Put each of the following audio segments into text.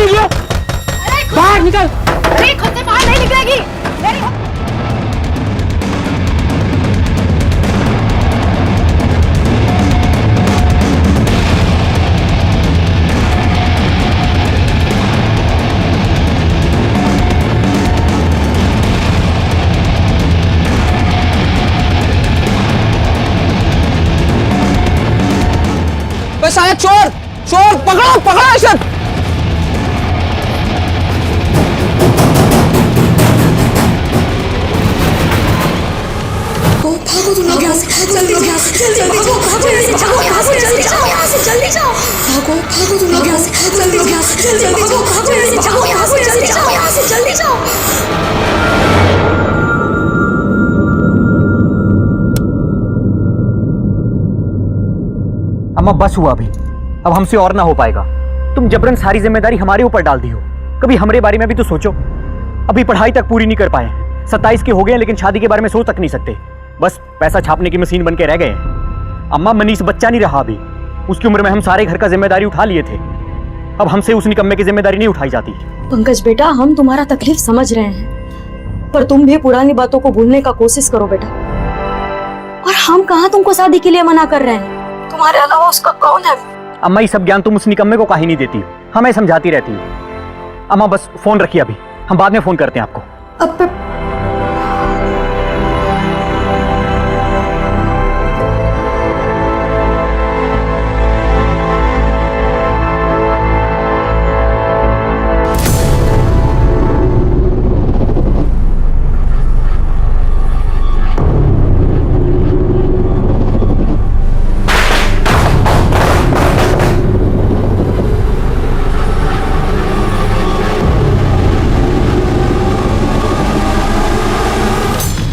निकलो, बाहर निकल। अरे खुद से बाहर नहीं निकलेगी। बस आया चोर, चोर पकड़ो पकड़ो इसे। भागो तुम लोग यहाँ से, जल्दी यहाँ से, जल्दी भागो, भागो यहाँ से, जाओ यहाँ से, जल्दी जाओ यहाँ से, जल्दी जाओ। भागो भागो तुम लोग यहाँ से, जल्दी यहाँ से, जल्दी भागो, भागो यहाँ से, जाओ यहाँ से, जल्दी जाओ यहाँ से, जल्दी जाओ। अम्मा बस हुआ अभी, अब हमसे और ना हो पाएगा। तुम जबरन सारी जिम्मेदारी हमारे ऊपर डाल दी हो। कभी हमारे बारे में भी तो सोचो। अभी पढ़ाई तक पूरी नहीं कर पाए, 27 के हो गए लेकिन शादी के बारे में सोच तक नहीं सकते। बस पैसा छापने की मशीन बन के रह गए। अम्मा मनीष बच्चा नहीं रहा अभी, उसकी उम्र में हम सारे घर का जिम्मेदारी उठा लिए थे। अब हमसे उस निकम्मे की जिम्मेदारी नहीं उठाई जाती। पंकज बेटा, हम तुम्हारा तकलीफ समझ रहे हैं, पर तुम भी पुरानी बातों को भूलने का कोशिश करो बेटा। और हम कहाँ तुमको शादी के लिए मना कर रहे हैं, तुम्हारे अलावा उसका कौन है? अम्मा ये सब ज्ञान तुम उस निकम्मे को काहे नहीं देती, हमें समझाती रहती हो। अम्मा बस फोन रखिए अभी, हम बाद में फोन करते हैं आपको। अब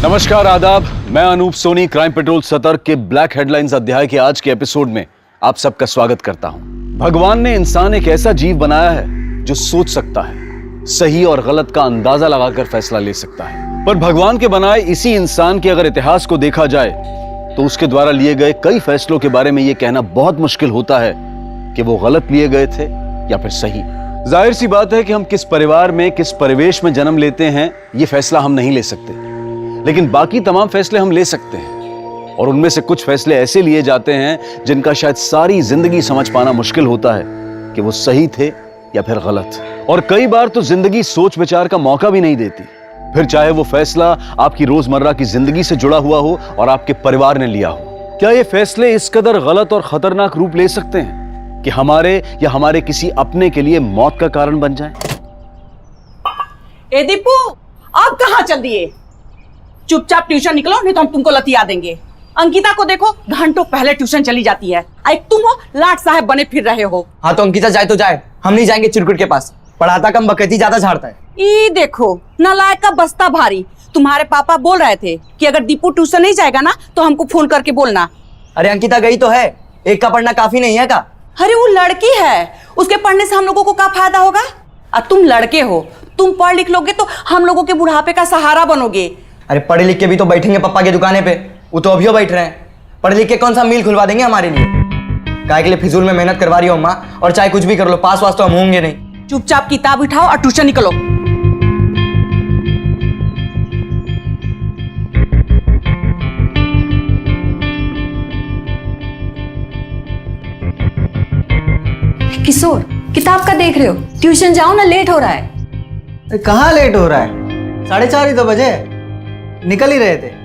नमस्कार, आदाब। मैं अनूप सोनी क्राइम पेट्रोल सतर्क के ब्लैक हेडलाइंस अध्याय के आज के एपिसोड में आप सबका स्वागत करता हूं। भगवान ने इंसान एक ऐसा जीव बनाया है जो सोच सकता है, सही और गलत का अंदाजा लगाकर फैसला ले सकता है। पर भगवान के बनाए इसी इंसान के अगर इतिहास को देखा जाए तो उसके द्वारा लिए गए कई फैसलों के बारे में यह कहना बहुत मुश्किल होता है कि वो गलत लिए गए थे या फिर सही। जाहिर सी बात है कि हम किस परिवार में, किस परिवेश में जन्म लेते हैं, ये फैसला हम नहीं ले सकते, लेकिन बाकी तमाम फैसले हम ले सकते हैं। और उनमें से कुछ फैसले ऐसे लिए जाते हैं जिनका शायद सारी जिंदगी समझ पाना मुश्किल होता है कि वो सही थे या फिर गलत। और कई बार तो जिंदगी सोच विचार का मौका भी नहीं देती, फिर चाहे वो फैसला आपकी रोजमर्रा की जिंदगी से जुड़ा हुआ हो और आपके परिवार ने लिया हो। क्या ये फैसले इस कदर गलत और खतरनाक रूप ले सकते हैं कि हमारे या हमारे किसी अपने के लिए मौत का कारण बन जाए? ए दीपू, अब कहाँ चल दिए? चुपचाप ट्यूशन निकलो, नहीं तो हम तुमको लतिया देंगे। अंकिता को देखो, घंटों पहले ट्यूशन चली जाती है। एक तुम हो, लाट साहब बने फिर रहे हो। हाँ तो अंकिता जाए तो जाए, हम नहीं जाएंगे चिरकुट के पास। पढ़ाता कम, बकैती ज्यादा झाड़ता है। ई देखो, नालायक का बस्ता भारी। तुम्हारे पापा बोल रहे थे कि अगर दीपू ट्यूशन नहीं जाएगा ना तो हमको फोन करके बोलना। अरे अंकिता गई तो है, एक का पढ़ना काफी नहीं है का? अरे वो लड़की है, उसके पढ़ने से हम लोगों को क्या फायदा होगा? और तुम लड़के हो, तुम पढ़ लिख लोगे तो हम लोगों के बुढ़ापे का सहारा बनोगे। अरे पढ़े लिख के भी तो बैठेंगे पप्पा की दुकाने पे, वो तो अभी बैठ रहे हैं। पढ़ लिख के कौन सा मील खुलवा देंगे हमारे लिए? काय के लिए फिजूल में मेहनत करवा रही हो अम्मा? और चाहे कुछ भी कर लो, पास वास तो हम होंगे नहीं। चुपचाप किताब उठाओ और ट्यूशन निकलो। किशोर, किताब का देख रहे हो? ट्यूशन जाओ ना, लेट हो रहा है। कहाँ लेट हो रहा है? 4:30 ही तो बजे, निकल ही रहे थे।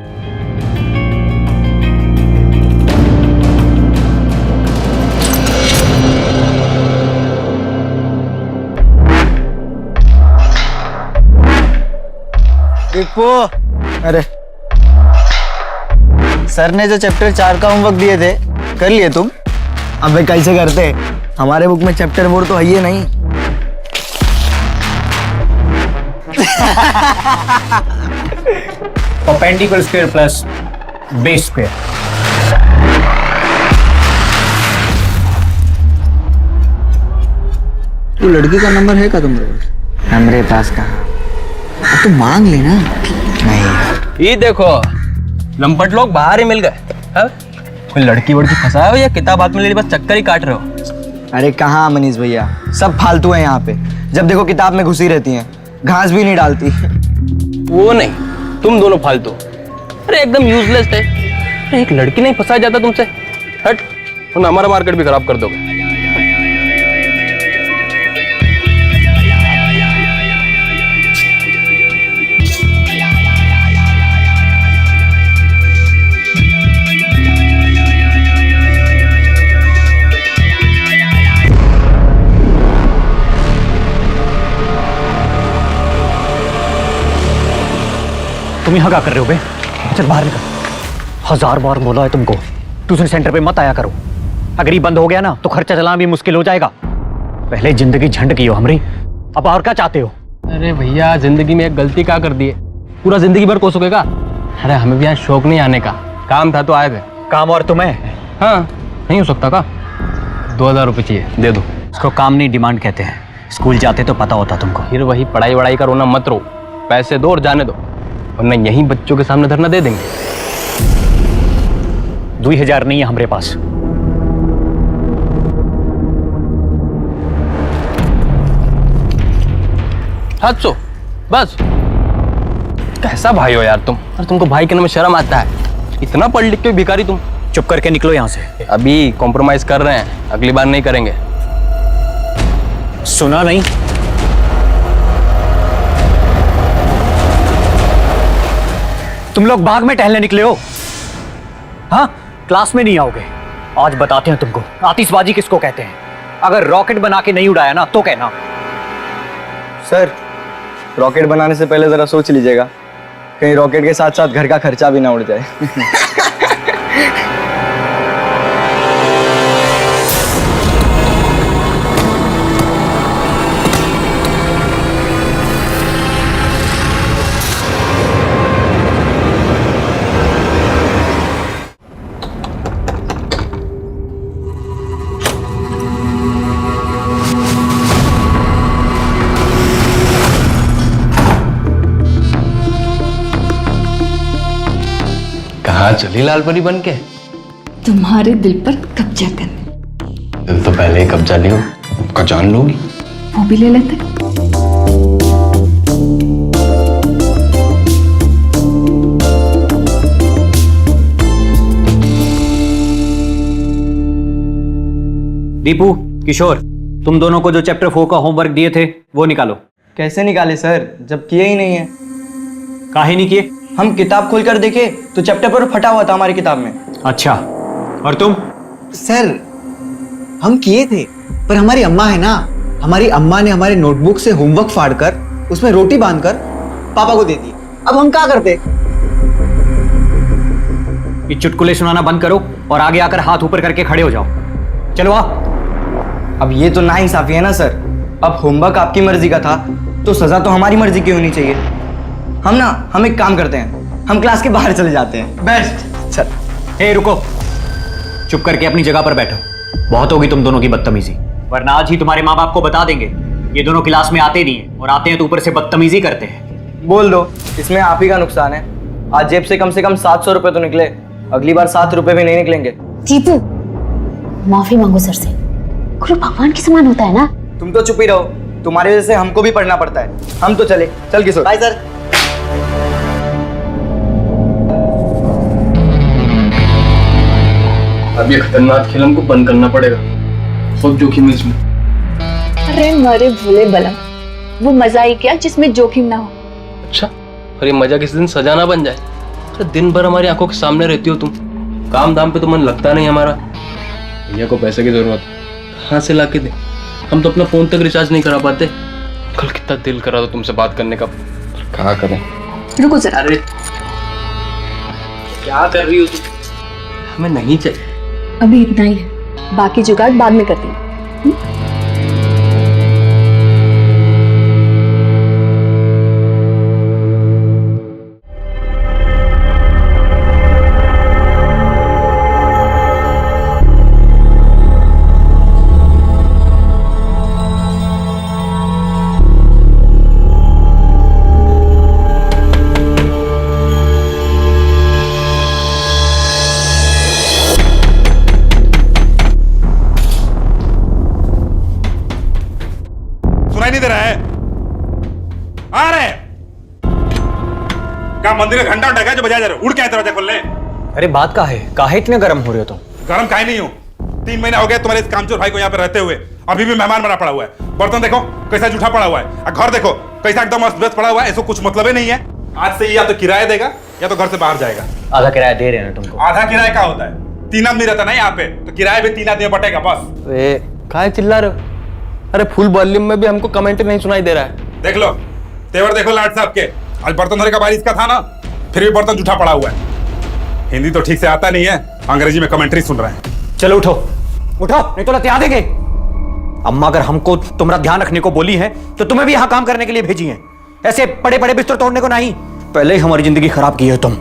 दीपू, अरे सर ने जो चैप्टर 4 का होमवर्क दिए थे कर लिए तुम? अबे कैसे करते, हमारे बुक में चैप्टर बोर्ड तो है ही नहीं। Perpendicular square plus base square. वो लड़की का नंबर है क्या तुम्हारे पास? हमारे पास कहाँ, तो मांग लेना। नहीं ये देखो, लंपट लोग बाहर ही मिल गए। कोई लड़की वड़की फंसाए हो या किताब हाथ में ले बस चक्कर ही काट रहे हो? अरे कहाँ मनीष भैया, सब फालतू है यहाँ पे। जब देखो किताब में घुसी रहती हैं, घास भी नहीं डालती। वो नहीं, तुम दोनों फालतू। अरे एकदम यूजलेस थे। अरे एक लड़की नहीं फंसा जाता तुमसे। हट, तुम हमारा मार्केट भी खराब कर दोगे। तुम यहाँ क्या कर रहे हो बे? चल बाहर निकल। 1000 बार बोला है तुमको ट्यूशन सेंटर पे मत आया करो। अगर ये बंद हो गया ना तो खर्चा चलाना भी मुश्किल हो जाएगा। पहले जिंदगी झंड की हो हमारी, अब और क्या चाहते हो? अरे भैया, जिंदगी में एक गलती क्या कर दी है, पूरा जिंदगी भर कोसोगे का? अरे हमें भी यहाँ शौक नहीं आने का, काम था तो आए थे। काम और तुम्हें? हाँ, नहीं हो सकता का? 2000 रुपये चाहिए, दे दो। इसको काम नहीं डिमांड कहते हैं। स्कूल जाते तो पता होता तुमको। फिर वही पढ़ाई वढ़ाई का रोना मत रो, पैसे दो और जाने दो, वरना यहीं बच्चों के सामने धरना दे देंगे। 2000 नहीं है हमारे पास। सो बस। कैसा भाई हो यार तुम? और तुमको भाई के नाम में शर्म आता है? इतना पढ़ लिख के भिखारी तुम। चुप करके निकलो यहाँ से। अभी कॉम्प्रोमाइज कर रहे हैं, अगली बार नहीं करेंगे। सुना नहीं? तुम लोग बाग में टहलने निकले हो? हाँ, क्लास में नहीं आओगे। आज बताते हैं तुमको आतिशबाजी किसको कहते हैं। अगर रॉकेट बना के नहीं उड़ाया ना तो कहना। सर, रॉकेट बनाने से पहले जरा सोच लीजिएगा, कहीं रॉकेट के साथ साथ घर का खर्चा भी ना उड़ जाए। कहाँ चली लाल परी बन के? तुम्हारे दिल पर कब्जा करने। दिल तो पहले ही कब्जा लियो, उसका जान लोगी। वो भी ले लेते। दीपू, किशोर, तुम दोनों को जो चैप्टर 4 का होमवर्क दिए थे वो निकालो। कैसे निकाले सर, जब किए ही नहीं है? काहे नहीं किए? हम किताब खोलकर देखे तो चैप्टर पर फटा हुआ था हमारी किताब में। अच्छा, और तुम? सर, हम किए थे, पर हमारी अम्मा है ना, हमारी अम्मा ने हमारे नोटबुक से होमवर्क फाड़कर उसमें रोटी बांधकर पापा को दे दी। अब हम क्या करते? ये चुटकुले सुनाना बंद करो और आगे आकर हाथ ऊपर करके खड़े हो जाओ। चलो आ। अब ये तो नाइंसाफी है ना सर। अब होमवर्क आपकी मर्जी का था तो सजा तो हमारी मर्जी की होनी चाहिए। हम एक काम करते हैं, हम क्लास के बाहर चले जाते हैं। बेस्ट। सर, ए रुको, चुप करके अपनी जगह पर बैठो। बहुत होगी तुम दोनों की बदतमीजी, वरना आज ही तुम्हारे माँ बाप को बता देंगे ये दोनों क्लास में आते नहीं है, और आते हैं तो ऊपर से बदतमीजी करते हैं। बोल दो, इसमें आप ही का नुकसान है। आज जेब से कम 700 रुपए तो निकले, अगली बार 7 रुपए भी नहीं निकलेंगे। दीपू, माफी मांगो सर से। गुरु भगवान के समान होता है ना। तुम तो चुप ही रहो, तुम्हारी वजह से हमको भी पढ़ना पड़ता है। हम तो चले। चल किशोर। Bye sir. अब ये खतरनाक खेल हमको बंद करना पड़ेगा, बहुत जोखिम है इसमें। अरे मरे भोले बलम, वो मजा ही क्या जिसमें जोखिम ना हो। अच्छा, और ये मजा किसी दिन सजा ना बन जाए। तो दिन भर हमारी आंखों के सामने रहती हो तुम, काम धाम पे तो मन लगता नहीं हमारा। भैया को पैसे की जरूरत, कहाँ से ला के दे? हम तो अपना फोन तक रिचार्ज नहीं करा पाते। कल कितना दिल करा था तुमसे बात करने का, कहा करें। रुको जरा। अरे क्या कर रही हो तुम? हमें नहीं चाहिए। अभी इतना ही है, बाकी जुगाड़ बाद में करती हूँ। आ रहे हैं। क्या मंदिर का घंटा उठा जो बजा जा रहे हो? उड़ के आए दरवाजा खोलने। अरे बात का है, काहे इतने गर्म हो रहे हो तुम? गर्म काहे नहीं हूँ, 3 महीना हो गए तुम्हारे इस कामचोर भाई को यहाँ पे रहते हुए, अभी भी मेहमान बना पड़ा हुआ है। बर्तन देखो कैसा जूठा पड़ा हुआ है, घर देखो कैसा एकदम अस्त व्यस्त पड़ा हुआ है। इसको कुछ मतलब ही नहीं है। आज से या तो किराया देगा या तो घर से बाहर जाएगा। आधा किराया दे रहे हैं ना तुमको। आधा किराया क्या होता है? 3 आदमी रहता ना यहाँ पे, तो किराया भी 3 आदमी बटेगा बस। अरे काहे चिल्ला रहे हो? अरे फुल वॉल्यूम में भी हमको कमेंट नहीं सुनाई दे रहा है। देख लो तेवर देखो लाट साहब के। आज बर्तन धोने का बारिश का था ना, फिर भी बर्तन जूठा पड़ा हुआ है। हिंदी तो ठीक से आता नहीं है, अंग्रेजी में कमेंट्री सुन रहे हैं। चलो उठो उठो, नहीं तो लतिया देंगे। अम्मा अगर हमको तुम्हारा ध्यान रखने को बोली है तो तुम्हें भी यहाँ काम करने के लिए भेजी है, ऐसे बड़े बड़े बिस्तर तोड़ने को नहीं। पहले ही हमारी जिंदगी खराब की है तुम,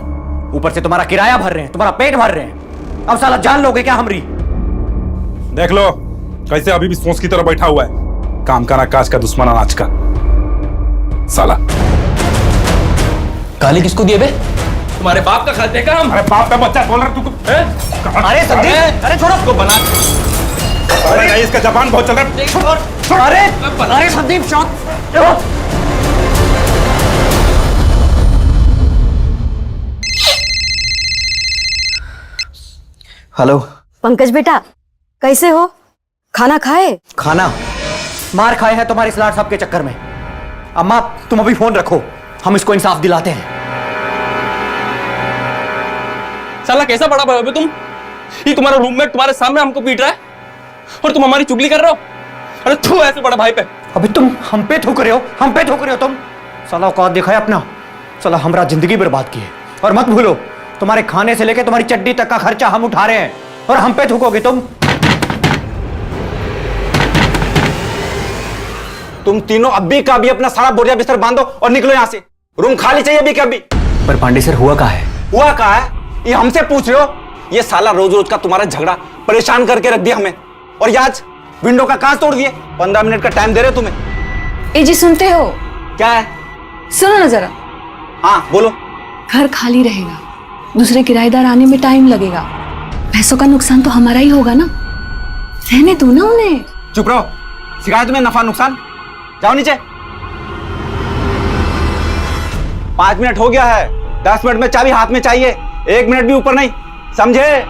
ऊपर से तुम्हारा किराया भर रहे हैं, तुम्हारा पेट भर रहे हैं। अब साला जान लोगे क्या हमरी? देख लो कैसे अभी भी सोच की तरह बैठा हुआ है। काम का ना काज का, दुश्मन अनाज का साला। गाली किसको दिए बे? तुम्हारे बाप का खाते का हम। अरे बाप का बच्चा बोल रहा तू। अरे संदीप, अरे छोड़ो उसको। बना अरे नहीं, इसका जबान बहुत चल रहा है। अरे संदीप शॉट। हेलो पंकज बेटा, कैसे हो? खाना खाए? खाना मार खाए हैं तुम्हारे स्लाट साहब के चक्कर में। अम्मा तुम अभी फोन रखो, हम इसको इंसाफ दिलाते हैं। साला कैसा बड़ा भाई हो बे तुम? ये तुम्हारा रूममेट तुम्हारे सामने हमको पीट रहा है और तुम हमारी चुगली कर रहे हो। अरे तू ऐसे बड़ा भाई पे। अभी तुम हम पे थूक रहे हो, हम पे थूक रहे हो तुम। साला औकात देखा है अपना। साला हमारा जिंदगी बर्बाद की है। और मत भूलो तुम्हारे खाने से लेके तुम्हारी चड्डी तक का खर्चा हम उठा रहे हैं, और हम पे थूकोगे तुम। तुम तीनों अभी का अभी अपना सारा बोरिया बिस्तर बांधो और निकलो यहाँ से। रूम खाली चाहिए अभी का अभी। पर पांडे सर हुआ कहाँ है? हुआ कहाँ है ये हमसे पूछ रहे हो? ये साला रोज रोज का तुम्हारा झगड़ा परेशान करके रख दिया हमें। और ये आज विंडो का कांच तोड़ दिए। 15 मिनट का टाइम दे रहे हो तुम्हें। ए जी सुनते हो? क्या है? सुनो ना जरा। हाँ बोलो। घर खाली रहेगा, दूसरे किराएदार आने में टाइम लगेगा, पैसों का नुकसान तो हमारा ही होगा ना। रहने दो ना उन्हें। चुप रहो, सिखाया तुम्हें नफा नुकसान। जाओ नीचे। 5 मिनट हो गया है, 10 मिनट में चाबी हाथ में चाहिए, 1 मिनट भी ऊपर नहीं, समझे?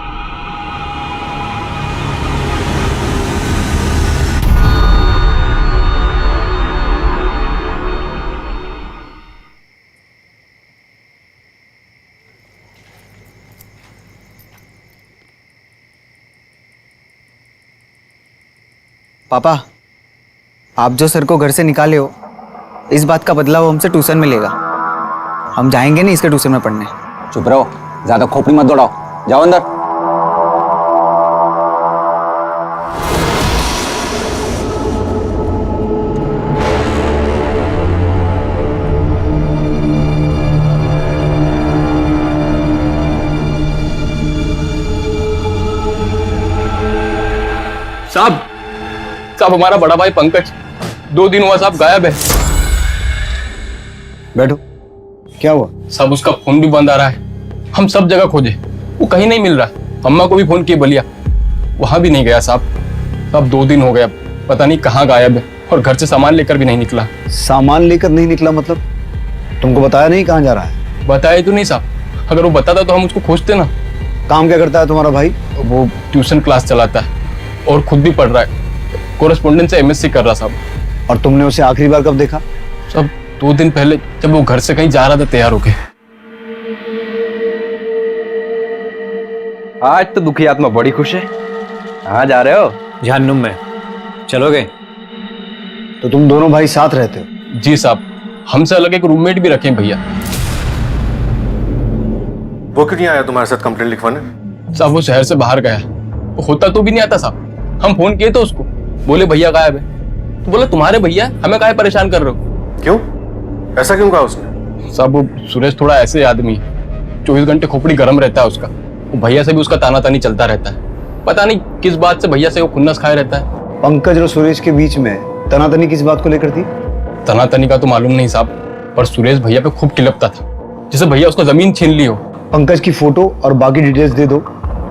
पापा, आप जो सर को घर से निकाले हो, इस बात का बदला वो हमसे ट्यूशन में लेगा। हम जाएंगे नहीं इसके ट्यूशन में पढ़ने। चुप रहो, ज्यादा खोपड़ी मत दौड़ाओ, जाओ अंदर। साहब हमारा बड़ा भाई पंकज 2 दिन हुआ साहब गायब है। बैठो, क्या हुआ? साहब उसका फोन भी बंद आ रहा है, हम सब जगह खोजे, वो कहीं नहीं मिल रहा। अम्मा को भी फोन किए बलिया, वहां भी नहीं गया साहब 2 दिन हो गया, पता नहीं कहाँ गायब है, और घर से सामान लेकर भी नहीं निकला। सामान लेकर नहीं निकला मतलब? तुमको बताया नहीं कहाँ जा रहा है? बताया तो नहीं साहब, अगर वो बताता तो हम उसको खोजते ना। काम क्या करता है तुम्हारा भाई? वो ट्यूशन क्लास चलाता है और खुद भी पढ़ रहा है, कोरेस्पोंडेंट से MSc कर रहा साहब। और तुमने उसे आखिरी बार कब देखा? साहब 2 दिन पहले, जब वो घर से कहीं जा रहा था तैयार होके। आज तो दुखी आत्मा बड़ी खुश है। कहाँ जा रहे हो? जहन्नुम में। चलोगे? तो तुम दोनों भाई साथ रहते हो? जी साहब, हमसे अलग एक रूममेट भी रखे भैया। वो क्यों नहीं आया तुम्हारे साथ कंप्लेंट लिखवाने? साहब वो शहर से बाहर गया, वो होता तो भी नहीं आता साहब। हम फोन किए तो उसको, बोले भैया गायब है। तो बोला तुम्हारे भैया, हमें काहे परेशान कर रहे हो? क्यों? ऐसा क्यों कहा उसने? साहब वो सुरेश थोड़ा ऐसे आदमी, 24 घंटे खोपड़ी गर्म रहता है उसका। वो भैया से भी उसका ताना तानी चलता रहता है, पता नहीं किस बात से भैया से वो खुन्नस खाए रहता है। पंकज और सुरेश के बीच में तनातनी किस बात को लेकर थी? तनातनी का तो मालूम नहीं साहब, पर सुरेश भैया पे खूब किलपता था, जैसे भैया उसको जमीन छीन ली हो। पंकज की फोटो और बाकी डिटेल्स दे दो,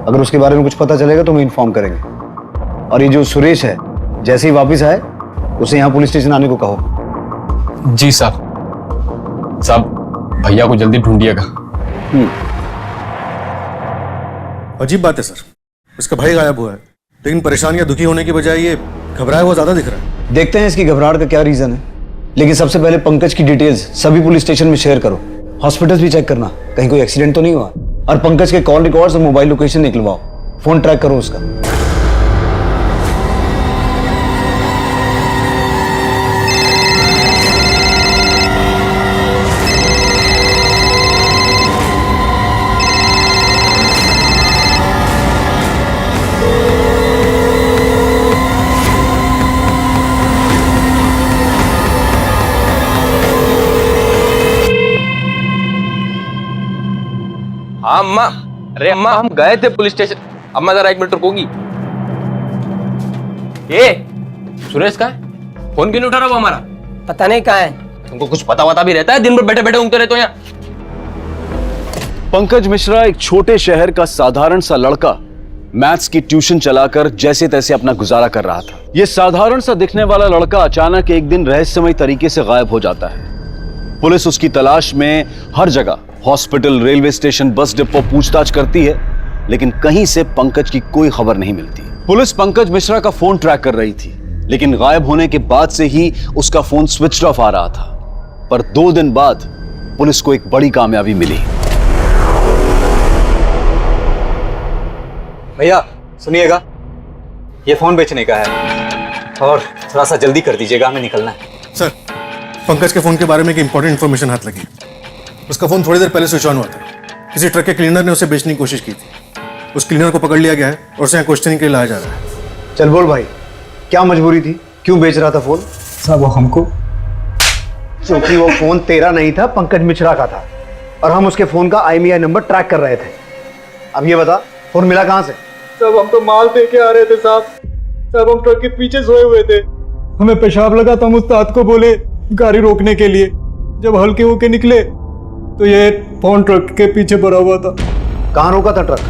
अगर उसके बारे में कुछ पता चलेगा तो हम इन्फॉर्म करेंगे। और ये जो सुरेश है, जैसे ही वापस आए उसे यहाँ पुलिस स्टेशन आने को कहो। जी साहब। साहब भैया को जल्दी ढूंढिएगा। अजीब बात है सर, उसका भाई गायब हुआ है, लेकिन परेशान या दुखी होने की बजाय ये घबराया हुआ ज्यादा दिख रहा है। देखते हैं इसकी घबराहट का क्या रीजन है, लेकिन सबसे पहले पंकज की डिटेल्स सभी पुलिस स्टेशन में शेयर करो। हॉस्पिटल्स भी चेक करना, कहीं कोई एक्सीडेंट तो नहीं हुआ। और पंकज के कॉल रिकॉर्ड्स और मोबाइल लोकेशन निकलवाओ, फोन ट्रैक करो उसका। हाँ अम्मा, अरे अम्मा हम गए थे पुलिस स्टेशन। अम्मा जरा 1 मिनट रुकोगी? ये सुरेश कहाँ है? फोन क्यों नहीं उठा रहा वो हमारा? पता नहीं कहाँ है। तुमको कुछ पता भी रहता है? दिन भर बैठे बैठे ऊँगते रहते हो यहाँ। पंकज मिश्रा एक छोटे शहर का साधारण सा लड़का मैथ्स की ट्यूशन चलाकर जैसे तैसे अपना गुजारा कर रहा था। यह साधारण सा दिखने वाला लड़का अचानक एक दिन रहस्यमय तरीके से गायब हो जाता है। पुलिस उसकी तलाश में हर जगह, hospital, railway station, bus depot पूछताछ करती है, लेकिन कहीं से पंकज की कोई खबर नहीं मिलती। पुलिस पंकज मिश्रा का फोन ट्रैक कर रही थी, लेकिन गायब होने के बाद से ही उसका फोन स्विच ऑफ आ रहा था। पर 2 दिन बाद पुलिस को एक बड़ी कामयाबी मिली। भैया सुनिएगा, ये फोन बेचने का है और थोड़ा सा जल्दी कर दीजिएगा, हमें निकलना है। सर, पंकज के फोन के बारे में एक इंपॉर्टेंट इन्फॉर्मेशन हाथ लगी। उसका फोन थोड़ी देर पहले स्विच ऑन हुआ था। किसी ट्रक के क्लीनर ने उसे बेचने की कोशिश की थी। उस क्लीनर को पकड़ लिया गया है और उसे यहाँ क्वेश्चनिंग के लिए लाया जा रहा है। चल बोल भाई, क्या मजबूरी थी, क्यों बेच रहा था फोन? साहब वो हमको, क्योंकि वो फोन तेरा नहीं था, पंकज मिश्रा का था, और हम उसके फोन का IMEI नंबर ट्रैक कर रहे थे। अब ये बता, फोन मिला कहाँ से? साहब हम तो माल दे के आ रहे थे साहब। साहब हम ट्रक के पीछे सोए हुए थे, हमें पेशाब लगा तो हम उस्ताद को बोले गाड़ी रोकने के लिए। जब हल्के होके निकले तो ये फोन ट्रक के पीछे भरा हुआ था। कहाँ रोका था ट्रक?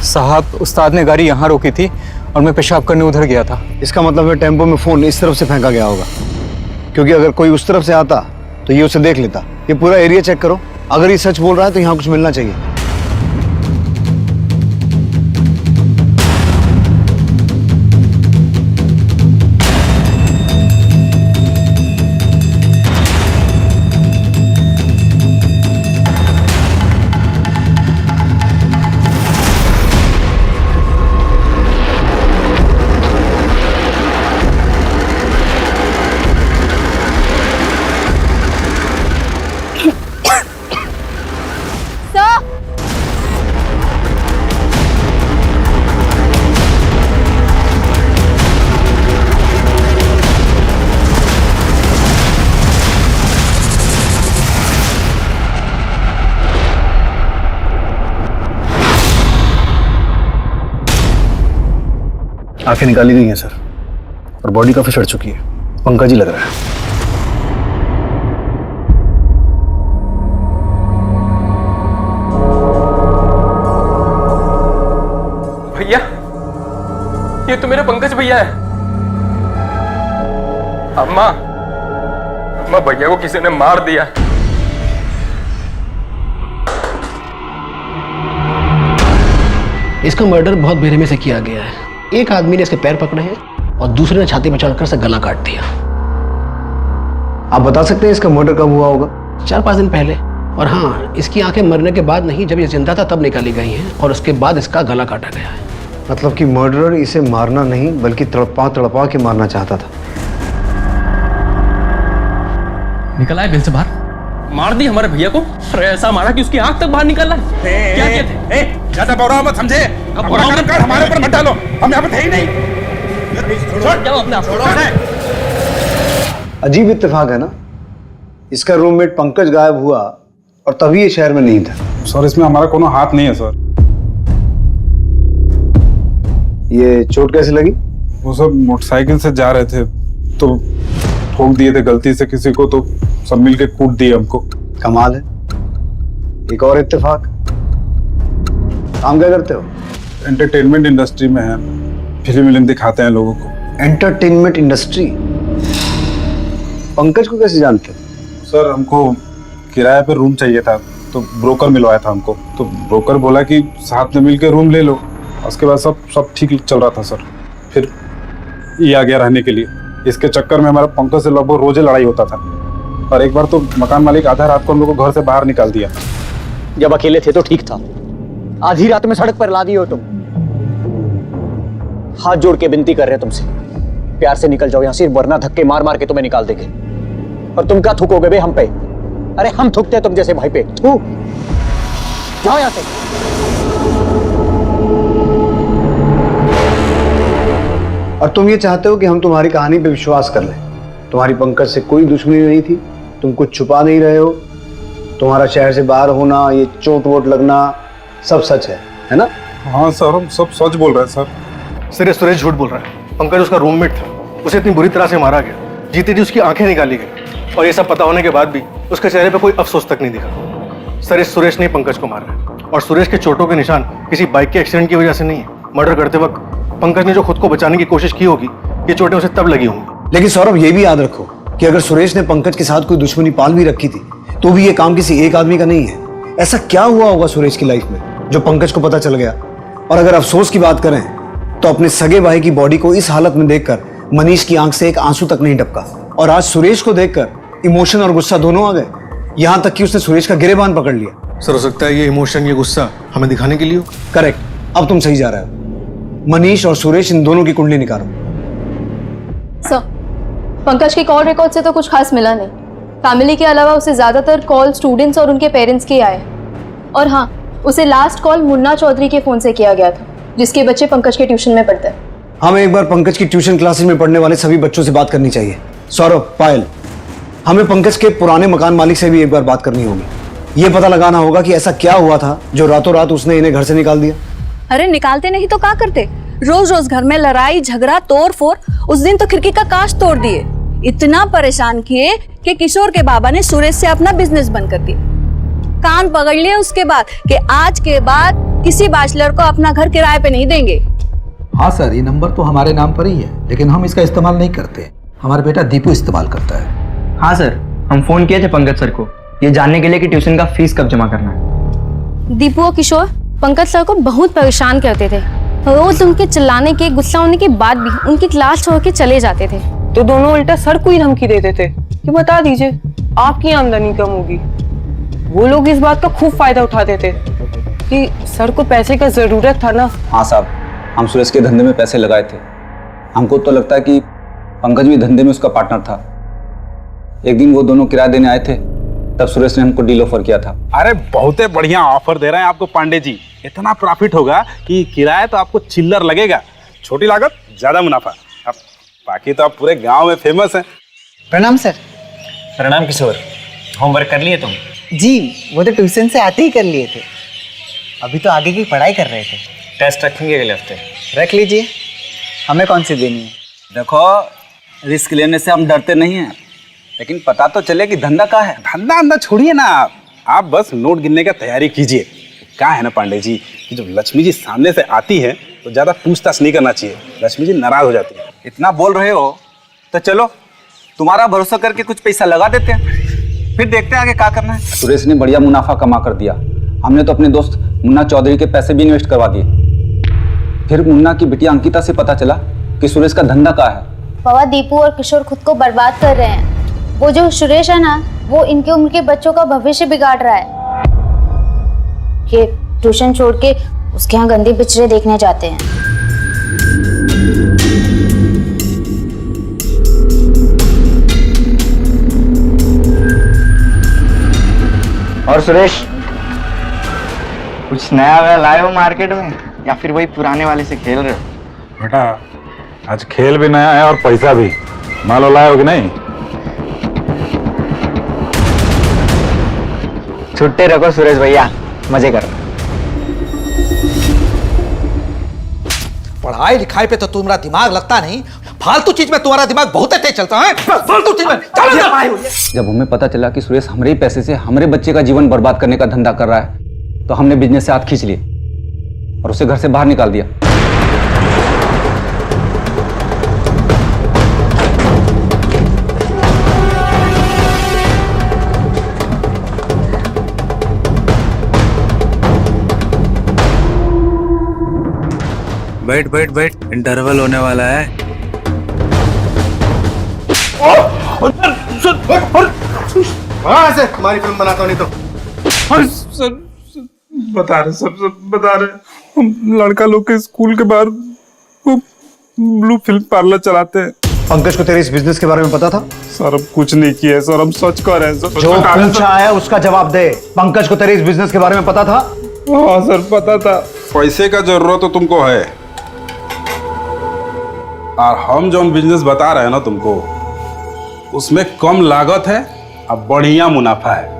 साहब उस्ताद ने गाड़ी यहाँ रोकी थी और मैं पेशाब करने उधर गया था। इसका मतलब है टेम्पो में फोन इस तरफ से फेंका गया होगा, क्योंकि अगर कोई उस तरफ से आता तो ये उसे देख लेता। ये पूरा एरिया चेक करो, अगर ये सच बोल रहा है तो यहाँ कुछ मिलना चाहिए। आंखें निकाली गई हैं सर, और बॉडी काफी सड़ चुकी है। पंकज ही लग रहा है। भैया, ये तो मेरे पंकज भैया है। अम्मा, भैया को किसी ने मार दिया। इसका मर्डर बहुत बेरहमी से किया गया है। एक आदमी ने इसके पैर पकड़े हैं और दूसरे ने छाती में चढ़कर इसे गला काट दिया। आप बता सकते हैं इसका मर्डर कब हुआ होगा? 4-5 दिन पहले। और हाँ, इसकी आंखें मरने के बाद नहीं, जब ये जिंदा था तब निकाली गई हैं और उसके बाद इसका गला काटा गया है। मतलब कि मर्डरर इसे मारना नहीं बल्कि तड़पा के मारना चाहता था। निकला है बिल से बाहर, मार दी हमारे भैया को। अरे ऐसा मारा कि उसकी आंख तक बाहर निकल रहा है। क्या किए थे? ज्यादा बौरा मत समझे, हमारे ऊपर मत डालो, हम यहाँ पे थे ही नहीं। छोड़ जाओ अपने आप। अजीब इत्तेफाक है ना, इसका रूममेट पंकज गायब हुआ और तभी ये शहर में नहीं था। सर इसमें हमारा कोनो हाथ नहीं है सर। ये चोट कैसे लगी? वो सब मोटरसाइकिल से जा रहे थे तो ठोक दिए थे गलती से किसी को, तो सब मिलके कूट दिए हमको। कमाल है। एक और इत्तेफाक। काम क्या करते हो? एंटरटेनमेंट इंडस्ट्री में है, फिल्म दिखाते हैं लोगों को। Entertainment industry? पंकज को कैसे जानते हो? सर हमको किराए पे रूम चाहिए था, तो ब्रोकर मिलवाया था हमको। तो ब्रोकर बोला कि साथ में मिलकर रूम ले लो। उसके बाद सब ठीक चल रहा था सर। फिर ये आ गया रहने के लिए। इसके चक्कर में हमारा पंकज से लगभग रोजे लड़ाई होता था, और एक बार तो मकान मालिक आधा रात को हम लोग को घर से बाहर निकाल दिया। जब अकेले थे तो ठीक था, आधी रात में सड़क पर ला दिए हो तुम। हाथ जोड़ के विनती कर रहे हैं तुमसे, प्यार से निकल जाओ यहाँ से, वरना धक्के मार मार के तुम्हें निकाल देंगे। और तुम क्या थूकोगे बे हम पे? अरे हम थूकते तुम जैसे भाई पे। थू, जाओ यहाँ से। और तुम ये चाहते हो कि हम तुम्हारी कहानी पे विश्वास कर लें? तुम्हारी पंकज से कोई दुश्मनी नहीं थी, तुम कुछ छुपा नहीं रहे हो, तुम्हारा शहर से बाहर होना, ये चोट वोट लगना सब सच है ना? हाँ सर, हम सब सच बोल रहे हैं सर। सर सुरेश झूठ बोल रहा है। पंकज उसका रूममेट था, उसे इतनी बुरी तरह से मारा गया, जीते जी उसकी आंखें निकाली गई, और ये सब पता होने के बाद भी उसके चेहरे पे कोई अफसोस तक नहीं दिखा। सर इस सुरेश ने पंकज को मारा है, और सुरेश के चोटों के निशान किसी बाइक के एक्सीडेंट की वजह से नहीं है। मर्डर करते वक्त पंकज ने जो खुद को बचाने की कोशिश की होगी, ये चोटें उसे तब लगी होंगी। लेकिन सौरभ ये भी याद रखो कि अगर सुरेश ने पंकज के साथ कोई दुश्मनी पाल भी रखी थी, तो भी ये काम किसी एक आदमी का नहीं है। ऐसा क्या हुआ होगा सुरेश की लाइफ में जो पंकज को पता चल गया? और अगर अफसोस की बात करें तो अपने सगे भाई की बॉडी को इस हालत में देखकर मनीष की आंख से एक आंसू तक नहीं टपका, और आज सुरेश को देखकर इमोशन और गुस्सा दोनों आ गए, यहां तक कि उसने सुरेश का गिरेबान पकड़ लिया। सर हो सकता है ये इमोशन, ये गुस्सा हमें दिखाने के लिए हो। करेक्ट, अब तुम सही जा रहे हो। मनीष और सुरेश इन दोनों की कुंडली निकालो। सर, पंकज के कॉल रिकॉर्ड से तो कुछ खास मिला नहीं। फैमिली के अलावा उसे ज्यादातर कॉल स्टूडेंट्स और उनके पेरेंट्स के आए, और हाँ, उसे लास्ट कॉल मुन्ना चौधरी के फोन से किया गया था, जिसके बच्चे पंकज के ट्यूशन में पढ़ते हैं। हमें एक बार पंकज की ट्यूशन क्लासेस में पढ़ने वाले सभी बच्चों से बात करनी चाहिए। सौरभ, पायल, हमें पंकज के पुराने मकान मालिक से भी एक बार बात करनी होगी। ये पता लगाना होगा कि ऐसा क्या हुआ था जो रातों रात उसने इन्हें घर से निकाल दिया। अरे निकालते नहीं तो क्या करते? रोज रोज घर में लड़ाई झगड़ा तोड़ फोड़। उस दिन तो खिड़की का कांच तोड़ दिए। इतना परेशान किए कि किशोर के बाबा ने सुरेश से अपना बिजनेस बंद कर दिया। कान पकड़ लिए उसके बाद कि आज के बाद किसी बैचलर को अपना घर किराए पे नहीं देंगे। हाँ सर, ये नंबर तो हमारे नाम पर ही है, लेकिन हम इसका इस्तेमाल नहीं करते। हमारा बेटा दीपू इस्तेमाल करता है। हाँ सर, हम फोन किए थे पंकज सर को ये जानने के लिए कि ट्यूशन का फीस कब जमा करना है। दीपू और किशोर पंकज सर को बहुत परेशान करते थे। रोज उनके चिल्लाने के, गुस्सा होने के बाद भी उनकी क्लास छोड़ के चले जाते थे। तो दोनों उल्टा सर को ही धमकी देते थे कि बता दीजिए आपकी आमदनी कम होगी। वो लोग इस बात का खूब फायदा उठाते थे कि सर को पैसे का जरूरत था ना। हाँ साहब, हम सुरेश के धंधे में पैसे लगाए थे। हमको तो लगता है कि पंकज भी धंधे में उसका पार्टनर था। एक दिन वो दोनों किराया देने आए थे, तब सुरेश ने हमको डील ऑफर किया था। अरे बहुत बढ़िया ऑफर दे रहे हैं आपको पांडे जी। इतना प्रॉफिट होगा कि किराया तो आपको चिल्लर लगेगा, छोटी लागत ज्यादा मुनाफा। अब बाकी तो आप पूरे गांव में फेमस हैं। प्रणाम सर। प्रणाम किशोर, होमवर्क कर लिए तुम? जी, वो तो ट्यूशन से आते ही कर लिए थे। अभी तो आगे की पढ़ाई कर रहे थे। टेस्ट रखेंगे अगले हफ्ते। रख लीजिए, हमें कौन सी देनी है? देखो, रिस्क लेने से हम डरते नहीं हैं, लेकिन पता तो चले कि धंधा क्या है। धंधा अंधा छोड़िए ना, आप बस नोट गिनने का तैयारी कीजिए। क्या है ना पांडे जी कि जब लक्ष्मी जी सामने से आती है तो ज्यादा पूछताछ नहीं करना चाहिए, लक्ष्मी जी नाराज हो जाती है। इतना बोल रहे हो तो चलो तुम्हारा भरोसा करके कुछ पैसा लगा देते हैं, फिर देखते हैं आगे क्या करना है। सुरेश ने बढ़िया मुनाफा कमा कर दिया। हमने तो अपने दोस्त मुन्ना चौधरी के पैसे भी इन्वेस्ट करवा दिए। फिर मुन्ना की बिटिया अंकिता से पता चला कि सुरेश का धंधा क्या है। बाबा, दीपू और किशोर खुद को बर्बाद कर रहे हैं। वो जो सुरेश है ना, वो इनके उम्र के बच्चों का भविष्य बिगाड़ रहा है। ये ट्यूशन छोड़ के उसके यहाँ गंदे पिक्चरें देखने जाते हैं। और सुरेश, कुछ नया लाए हो मार्केट में या फिर वही पुराने वाले से खेल रहे हो? बेटा, आज खेल भी नया है और पैसा भी। मालो लाए हो कि नहीं? छुट्टे रखो सुरेश भैया, मजे करो। पढ़ाई लिखाई पे तो तुम्हारा दिमाग लगता नहीं, फालतू चीज में तुम्हारा दिमाग बहुत तेज चलता है। फालतू चीज में जब हमें पता चला कि सुरेश हमारे ही पैसे से हमारे बच्चे का जीवन बर्बाद करने का धंधा कर रहा है तो हमने बिजनेस से हाथ खींच लिए और उसे घर से बाहर निकाल दिया। बैठ बैठ बैठ, इंटरवल होने वाला है। ऐसे हमारी फिल्म बनाता हूँ नहीं तो। सर बता रहे सब बता रहे, हम लड़का लोग के स्कूल के बाहर वो ब्लू फिल्म पार्लर चलाते हैं। पंकज को तेरे इस बिजनेस के बारे में पता था? सर अब कुछ नहीं किया सर, हम सच कह रहे हैं सर। जो पूछा है उसका जवाब दे। पंकज को तेरे इस बिजनेस के बारे में पता था? हाँ सर पता था। पैसे का जरूरत तो तुमको है, और हम जो बिजनेस बता रहे हैं ना तुमको, उसमें कम लागत है और बढ़िया मुनाफा है।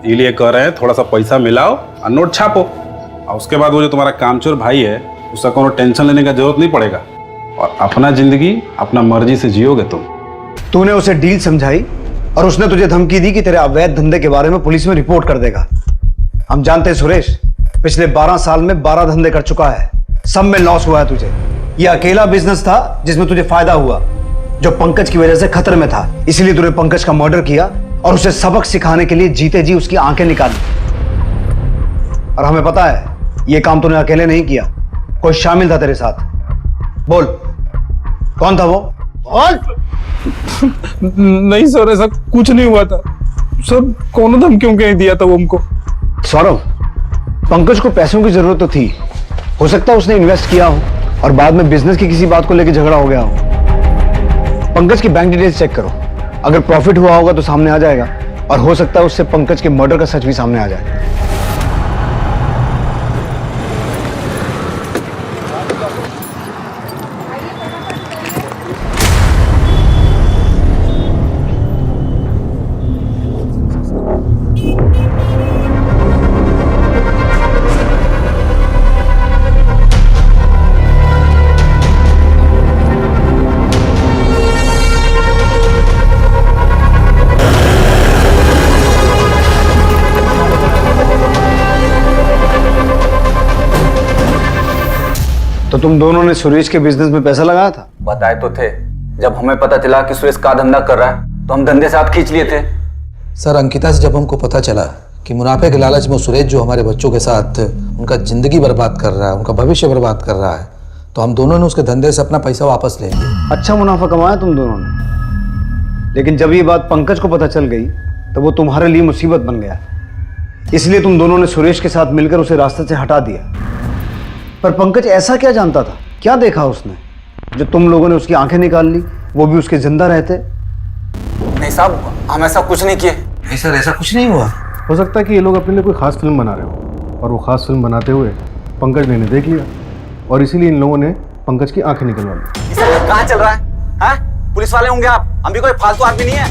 इसलिए कह रहे हैं थोड़ा सा पैसा मिलाओ और नोट छापो, और उसके बाद वो जो तुम्हारा कामचोर भाई है उसका कोनो टेंशन लेने का जरूरत नहीं पड़ेगा, और अपना जिंदगी अपना मर्जी से जियोगे तुम। तूने उसे डील समझाई और उसने तुझे धमकी दी कि तेरे अवैध धंधे के बारे में पुलिस में रिपोर्ट कर देगा। हम जानते हैं सुरेश, पिछले 12 साल में 12 धंधे कर चुका है, सब में लॉस हुआ है तुझे। यह अकेला बिजनेस था जिसमें तुझे फायदा हुआ, जो पंकज की वजह से खतरे में था। इसलिए तूने पंकज का मर्डर किया और उसे सबक सिखाने के लिए जीते जी उसकी आंखें निकाली। और हमें पता है यह काम तूने अकेले नहीं किया, कोई शामिल था तेरे साथ। बोल कौन था वो? बोल। नहीं सर ऐसा कुछ नहीं हुआ था सर, कौन धमकियों के दिया था वो हमको। सौरभ, पंकज को पैसों की जरूरत तो थी, हो सकता है उसने इन्वेस्ट किया हो और बाद में बिजनेस की किसी बात को लेकर झगड़ा हो गया हो। पंकज की बैंक डिटेल्स चेक करो, अगर प्रॉफिट हुआ होगा तो सामने आ जाएगा, और हो सकता है उससे पंकज के मर्डर का सच भी सामने आ जाए। तो तुम दोनों ने सुरेश के बिजनेस में पैसा लगाया था? बताए तो थे, जब हमें पता चला कि सुरेश का धंधा कर रहा है तो हम धंधे से हाथ खींच लिए थे। सर अंकिता से जब हमको पता चला कि मुनाफे के लालच में सुरेश जो हमारे बच्चों के साथ उनका जिंदगी बर्बाद कर रहा है, उनका भविष्य बर्बाद कर रहा है, तो हम दोनों ने उसके धंधे से अपना पैसा वापस ले लिया। अच्छा मुनाफा कमाया तुम दोनों ने, लेकिन जब ये बात पंकज को पता चल गई तो वो तुम्हारे लिए मुसीबत बन गया। इसलिए तुम दोनों ने सुरेश के साथ मिलकर उसे रास्ते से हटा दिया। पर पंकज ऐसा क्या जानता था, क्या देखा उसने जो तुम लोगों ने उसकी आंखें निकाल ली, वो भी उसके जिंदा रहते? नहीं साहब, हम ऐसा कुछ नहीं किए। नहीं सर ऐसा कुछ नहीं हुआ। हो सकता है कि ये लोग अपने लिए कोई खास फिल्म बना रहे हो, और वो खास फिल्म बनाते हुए पंकज ने देख लिया, और इसीलिए इन लोगों ने पंकज की आंखें निकलवा ली। कहाँ चल रहा है? पुलिस वाले होंगे आप, हम भी कोई फालतू आदमी नहीं है।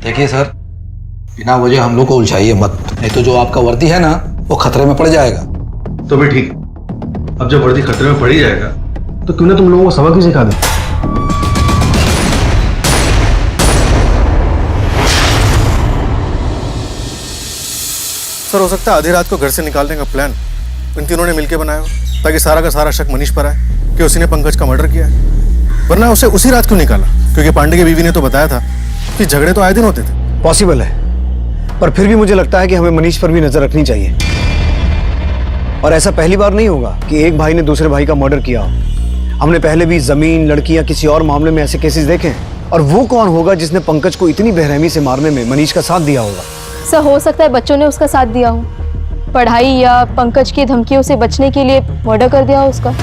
देखिए सर, बिना वजह हम लोग को उलझाइए मत, नहीं तो जो आपका वर्दी है ना वो खतरे में पड़ जाएगा। तो भी ठीक, अब जब वर्दी खतरे में पड़ ही जाएगा तो क्यों ना तुम लोगों को सबक ही सिखा दे। सर हो सकता है आधी रात को घर से निकालने का प्लान इन तीनों ने मिलकर बनाया हो, ताकि सारा का सारा शक मनीष पर आए कि उसी ने पंकज का मर्डर किया है। वरना उसे उसी रात क्यों निकाला? क्योंकि पांडे की बीवी ने तो बताया था कि झगड़े तो आए दिन होते थे। पॉसिबल है, पर फिर भी मुझे लगता है कि हमें मनीष पर भी नजर रखनी चाहिए। और ऐसा पहली बार नहीं होगा कि एक भाई ने दूसरे भाई का मर्डर किया हो। हमने पहले भी जमीन, लड़कियां, किसी और मामले में ऐसे केसेस देखे हैं। और वो कौन होगा जिसने पंकज को इतनी बेरहमी से मारने में मनीष का साथ दिया होगा? सर हो सकता है बच्चों ने उसका साथ दिया हो, पढ़ाई या पंकज की धमकियों से बचने के लिए मर्डर कर दिया हो उसका।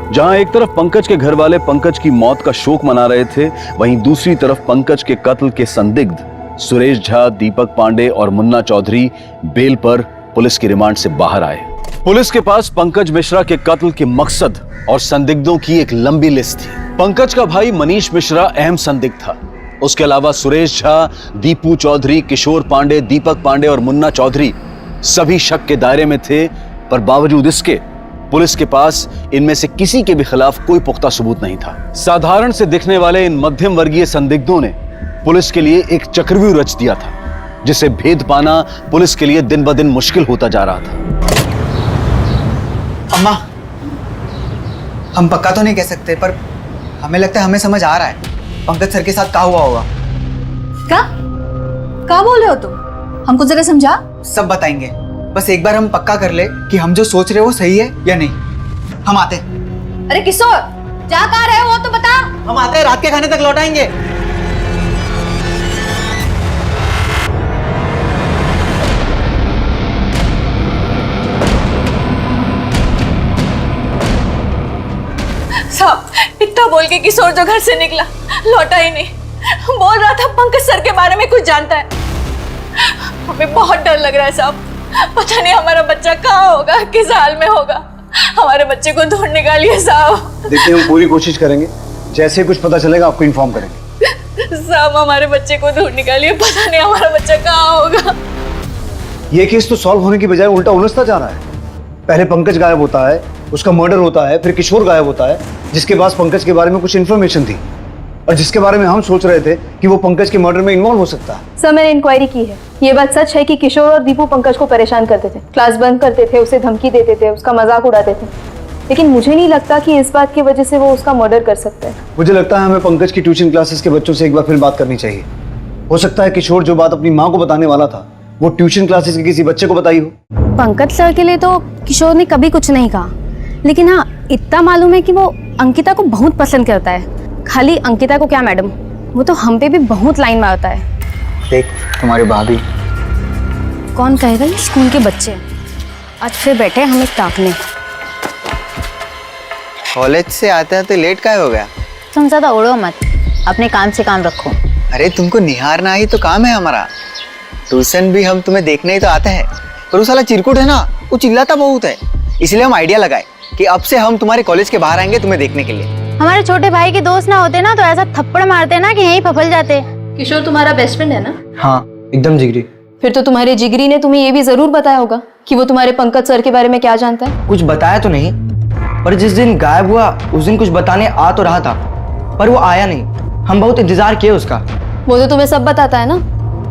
जहां एक तरफ पंकज के घर वाले पंकज की मौत का शोक मना रहे थे, वहीं दूसरी तरफ पंकज के कत्ल के संदिग्ध सुरेश झा, दीपक पांडे और मुन्ना चौधरी बेल पर पुलिस की रिमांड से बाहर आए। पुलिस के पास पंकज मिश्रा के कत्ल के मकसद और संदिग्धों की एक लंबी लिस्ट थी। पंकज का भाई मनीष मिश्रा अहम संदिग्ध था। उसके अलावा सुरेश झा, दीपू चौधरी, किशोर पांडे, दीपक पांडे और मुन्ना चौधरी सभी शक के दायरे में थे, पर बावजूद इसके पुलिस के पास इनमें से किसी के भी खिलाफ कोई पुख्ता सबूत नहीं था। साधारण से दिखने वाले इन मध्यम वर्गीय संदिग्धों ने पुलिस के लिए एक चक्रव्यूह रच दिया था, जिसे भेद पाना पुलिस के लिए दिन ब दिन मुश्किल होता जा रहा था। अम्मा, हम पक्का तो नहीं कह सकते, पर हमें लगता है हमें समझ आ रहा है पंकज सर के साथ क्या हुआ होगा। क्या बोल रहे हो तुम? हमको जरा समझा। सब बताएंगे, बस एक बार हम पक्का कर ले कि हम जो सोच रहे हो वो सही है या नहीं। हम आते। अरे किशोर, जा कहाँ रहे हो वो तो बता। हम आते हैं, रात के खाने तक लौट आएंगे। साहब, इतना बोल के किशोर जो घर से निकला लौटा ही नहीं। बोल रहा था पंकज सर के बारे में कुछ जानता है। हमें बहुत डर लग रहा है साहब, पता नहीं हमारा बच्चा कहाँ होगा, किस हाल में होगा। हमारे बच्चे को ढूंढ निकालिए साहब। देखिए, हम पूरी कोशिश करेंगे, जैसे कुछ पता चलेगा आपको इन्फॉर्म करेंगे। साहब, हमारे बच्चे को ढूंढ निकालिए, पता नहीं हमारा बच्चा कहाँ होगा। ये केस तो सॉल्व होने की बजाय उल्टा उलझता जा रहा है। पहले पंकज गायब होता है, उसका मर्डर होता है, फिर किशोर गायब होता है, जिसके पास पंकज के बारे में कुछ इन्फॉर्मेशन थी और जिसके बारे में हम सोच रहे थे कि वो पंकज के मर्डर में इन्वॉल्व हो सकता है। सर, मैंने इंक्वायरी की है। ये बात सच है कि किशोर और दीपू पंकज को परेशान करते थे, क्लास बंक करते थे, उसे धमकी देते थे, उसका मजाक उड़ाते थे, लेकिन मुझे नहीं लगता कि इस बात की वजह से वो उसका मर्डर कर सकता है। मुझे लगता है हमें पंकज की ट्यूशन क्लासेस के बच्चों से एक बार फिर बात करनी चाहिए। हो सकता है किशोर जो बात अपनी माँ को बताने वाला था वो ट्यूशन क्लासेस के किसी बच्चे को बताई हो। पंकज सर के लिए तो किशोर ने कभी कुछ नहीं कहा, लेकिन हाँ इतना मालूम है कि वो अंकिता को बहुत पसंद करता है। खाली अंकिता को क्या मैडम, वो तो हम पे भी बहुत लाइन मारता है। देख, तुम्हारी भाभी। कौन कहेगा ये स्कूल के बच्चे। आज फिर बैठे हमें ताकने। कॉलेज से आते आते लेट काहे हो गया? तुम ज्यादा उड़ो मत, अपने काम से काम रखो। अरे तुमको निहारना ही तो काम है हमारा। ट्यूशन भी हम तुम्हें देखने ही तो आते हैं, पर वो साला चिरकुट है ना, वो चिल्लाता बहुत है। इसलिए हम आइडिया लगाए कि अब से हम तुम्हारे कॉलेज के बाहर आएंगे तुम्हें देखने के लिए। हमारे छोटे भाई के दोस्त ना होते ना तो ऐसा थप्पड़ मारते ना कि यहीं फफल जाते। किशोर तुम्हारा बेस्ट फ्रेंड है ना? हाँ, एकदम जिगरी। फिर तो तुम्हारे जिगरी ने तुम्हें ये भी जरूर बताया होगा कि वो तुम्हारे पंकज सर के बारे में क्या जानता है। कुछ बताया तो नहीं, पर जिस दिन गायब हुआ उस दिन कुछ बताने आ तो रहा था, पर वो आया नहीं। हम बहुत इंतजार किए उसका। वो तो तुम्हें सब बताता है ना,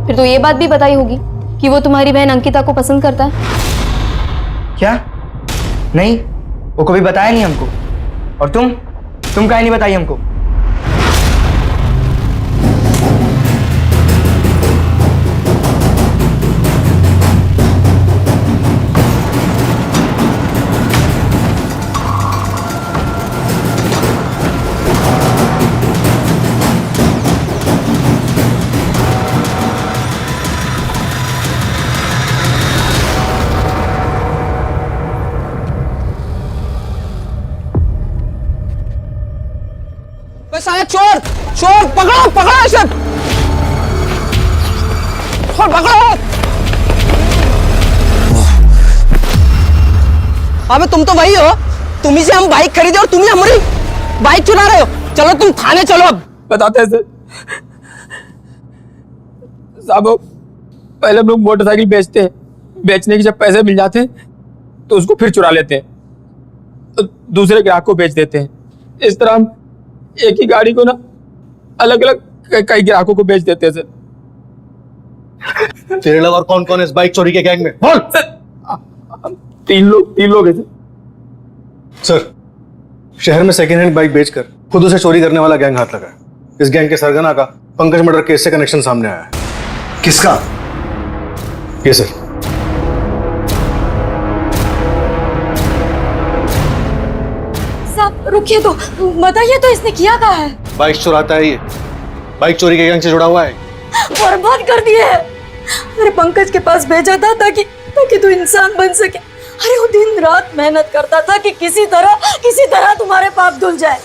फिर तो ये बात भी बताई होगी कि वो तुम्हारी बहन अंकिता को पसंद करता है। क्या? नहीं, वो कभी बताया नहीं हमको। और तुम काहे नहीं बताई हमको? चोर चोर पकड़ो पकड़ो इसे, पकड़ो। अबे तुम तो वही हो, तुम ही से हम बाइक खरीदे और तुम ही हमारी बाइक चुरा रहे हो। चलो तुम थाने चलो। अब बताते हैं सर। साहब, पहले हम लोग मोटरसाइकिल बेचते हैं, बेचने के जब पैसे मिल जाते हैं तो उसको फिर चुरा लेते हैं, तो दूसरे ग्राहक को बेच देते हैं। इस तरह हम एक ही गाड़ी को ना अलग अलग कई ग्राहकों को बेच देते हैं सर। तेरे अलावा और कौन कौन है इस बाइक चोरी के गैंग में? बोल। तीन लोग हैं सर। शहर में सेकेंड हैंड बाइक बेचकर खुद उसे चोरी करने वाला गैंग हाथ लगा है। इस गैंग के सरगना का पंकज मर्डर केस से कनेक्शन सामने आया है। किसका? ये सर। रुकिए तो, बताइए तो इसने किया क्या है? बाइक चुराता है ये, बाइक चोरी के गैंग से जुड़ा हुआ है। बर्बाद कर दिए। अरे पंकज के पास भेजा था ताकि तू इंसान बन सके। अरे वो दिन रात मेहनत करता था कि किसी तरह तुम्हारे पाप धुल जाए।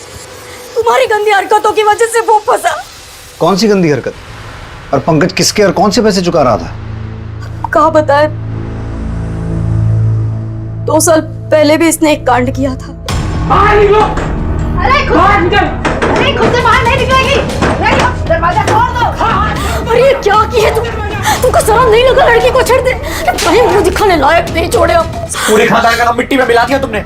तुम्हारी गंदी हरकतों की वजह से वो फंसा। कौन सी गंदी हरकत? और पंकज किसके और कौन से पैसे चुका रहा था? कहा बताए, 2 साल पहले भी इसने एक कांड किया था। बाहर निकलो। अरे खुद से बाहर नहीं निकलेगी। दरवाजा खोल दो। अरे ये क्या किया तुमको शर्म नहीं लगा लड़की को छेड़ दे? कहीं मुंह दिखाने लायक नहीं छोड़े हम। पूरे खानदान का नाम मिट्टी में मिला दिया तुमने।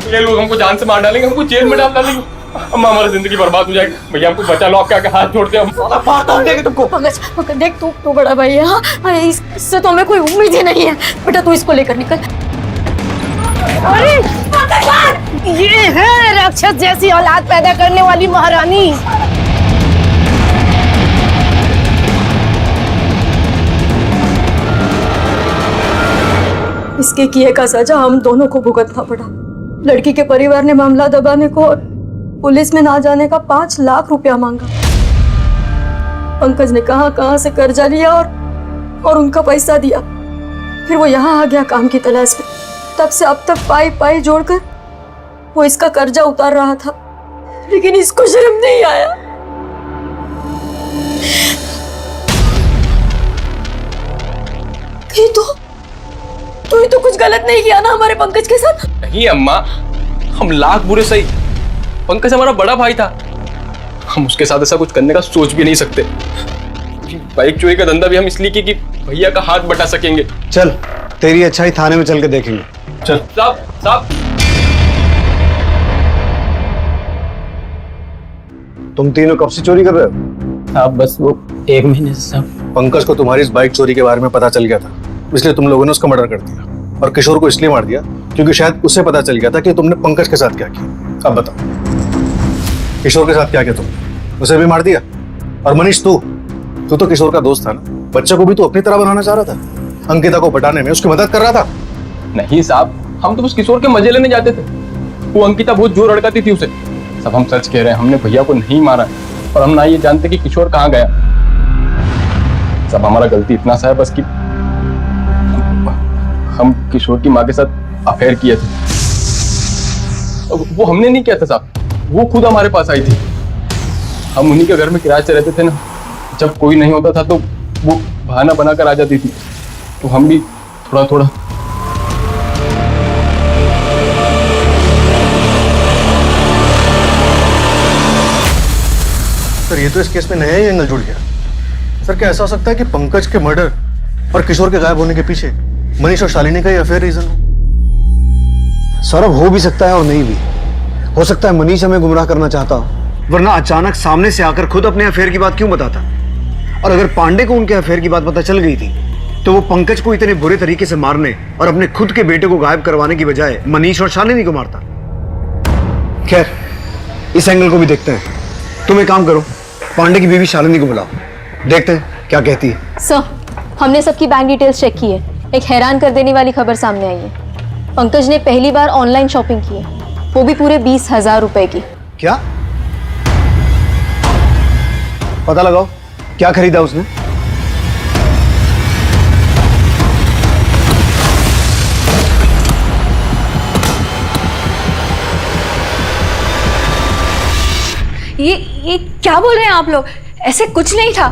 ये लोग हमको जान से मार डालेंगे, हमको जेल में डाल डालेंगे। अम्मा हमारी जिंदगी बर्बाद हो जाएगी। भैया हमको बचा लो, आपके आगे हाथ जोड़ते हैं हम। मार देंगे तुमको। पंकज देख तू बड़ा भाई है, हाँ? इससे तो हमें कोई उम्मीद ही नहीं है। बेटा तू इसको लेकर निकल। अरे ये है राक्षस जैसी औलाद पैदा करने वाली महारानी। इसके किए का सजा हम दोनों को भुगतना पड़ा। लड़की के परिवार ने मामला दबाने को और पुलिस में ना जाने का 5 लाख रुपया मांगा। पंकज ने कहां से कर्जा लिया और उनका पैसा दिया। फिर वो यहाँ आ गया काम की तलाश में। तब से अब तक पाई जोड़कर वो इसका कर्जा उतार रहा था, लेकिन इसको शर्म नहीं आया। तू तो कुछ गलत नहीं किया ना हमारे पंकज के साथ? नहीं अम्मा, हम लाख बुरे सही, पंकज हमारा बड़ा भाई था। हम उसके साथ ऐसा कुछ करने का सोच भी नहीं सकते। बाइक चोरी का धंधा भी हम इसलिए कि भैया का हाथ बटा सकेंगे। चल तेरी अच्छाई थाने में चल के देखेंगे। चल साहब तुम तीनों कब से चोरी कर रहे हो? साहब बस वो 1 महीने से साहब। पंकज को तुम्हारी इस बाइक चोरी के बारे में पता चल गया था, इसलिए तुम लोगों ने उसका मर्डर कर दिया। और किशोर को इसलिए मार दिया क्योंकि शायद उसे पता चल गया था कि तुमने पंकज के साथ क्या किया। अब बताओ किशोर के साथ क्या किया तुमने? उसे भी मार दिया। और मनीष तू तो किशोर का दोस्त था ना, बच्चे को भी तो अपनी तरह बनाना चाह रहा था, अंकिता को पटाने में उसकी मदद कर रहा था। नहीं साहब, हम तो उस किशोर के मजे लेने जाते थे। वो अंकिता बहुत जोर अड़काती थी उसे। सब हम सच कह रहे हैं, हमने भैया को नहीं मारा और हम ना ये जानते कि किशोर कहाँ गया। सब हमारा गलती इतना सा है बस कि हम किशोर की माँ के साथ अफेयर किए थे। वो हमने नहीं किया था साहब, वो खुद हमारे पास आई थी। हम उन्हीं के घर में किराए से रहते थे ना, जब कोई नहीं होता था तो वो बहाना बनाकर आ जाती थी, तो हम भी थोड़ा थोड़ा। सर ये तो इस केस में नया ही एंगल जुड़ गया। सर क्या ऐसा हो सकता है कि पंकज के मर्डर और किशोर के गायब होने के पीछे मनीष और शालिनी का ही अफेयर रीजन हो? सौरभ हो भी सकता है और नहीं भी हो सकता है। मनीष हमें गुमराह करना चाहता हो, वरना अचानक सामने से आकर खुद अपने अफेयर की बात क्यों बताता? और अगर पांडे को उनके अफेयर की बात पता चल गई थी तो वो पंकज को इतने बुरे तरीके से मारने और अपने खुद के बेटे को गायब करवाने की बजाय मनीष और शालिनी को मारता। खैर इस एंगल को भी देखते हैं। तुम एक काम करो, पांडे की बीवी शालिनी को बुलाओ, देखते हैं क्या कहती है। सर हमने सबकी बैंक डिटेल्स चेक की है। एक हैरान कर देने वाली खबर सामने आई है। पंकज ने पहली बार ऑनलाइन शॉपिंग की है, वो भी पूरे 20,000 रुपए की। क्या? पता लगाओ क्या खरीदा उसने। ये क्या बोल रहे हैं आप लोग? ऐसे कुछ नहीं था।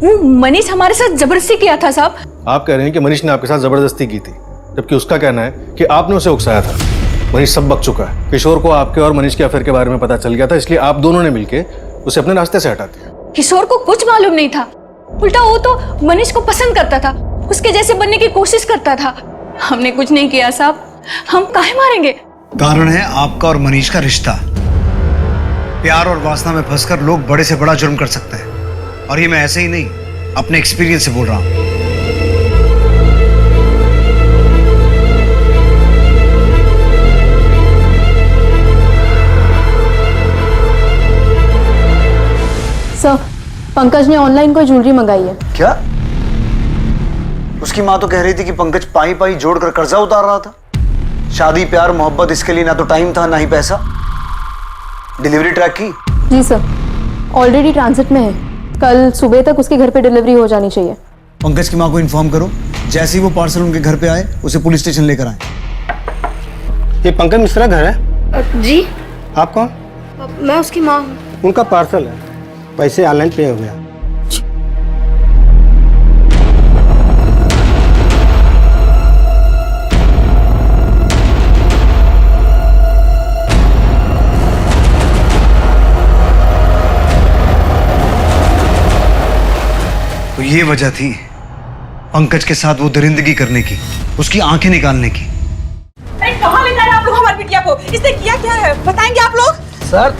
वो मनीष हमारे साथ जबरदस्ती किया था साहब। आप कह रहे हैं कि मनीष ने आपके साथ जबरदस्ती की थी, जबकि उसका कहना है कि आपने उसे उकसाया था। मनीष सब बक चुका है। किशोर को आपके और मनीष के अफेयर के बारे में पता चल गया था, इसलिए आप दोनों ने मिलकर उसे अपने रास्ते से हटा दिया। किशोर को कुछ मालूम नहीं था, उल्टा वो तो मनीष को पसंद करता था, उसके जैसे बनने की कोशिश करता था। हमने कुछ नहीं किया साहब, हम काहे मारेंगे? कारण है आपका और मनीष का रिश्ता। प्यार और वासना में फंसकर लोग बड़े से बड़ा जुर्म कर सकते हैं, और ये मैं ऐसे ही नहीं अपने एक्सपीरियंस से बोल रहा हूं। सर पंकज ने ऑनलाइन कोई ज्वेलरी मंगाई है। क्या? उसकी माँ तो कह रही थी कि पंकज पाई पाई जोड़कर कर्जा उतार रहा था। शादी प्यार मोहब्बत, इसके लिए ना तो टाइम था ना ही पैसा। डिलीवरी ट्रैक की? जी सर, ऑलरेडी ट्रांजिट में है। कल सुबह तक उसके घर पे डिलीवरी हो जानी चाहिए। पंकज की माँ को इन्फॉर्म करो, जैसे ही वो पार्सल उनके घर पे आए उसे पुलिस स्टेशन लेकर आए। ये पंकज मिश्रा घर है? जी। आप कौन? मैं उसकी माँ हूँ। उनका पार्सल है, पैसे ऑनलाइन पे हो गया। ये वजह थी पंकज के साथ वो दरिंदगी करने की, उसकी आंखें निकालने की। अरे कहाँ ले जा रहे हैं आप लोग हमारी बिटिया को? इसने किया क्या है बताएंगे आप लोग? सर,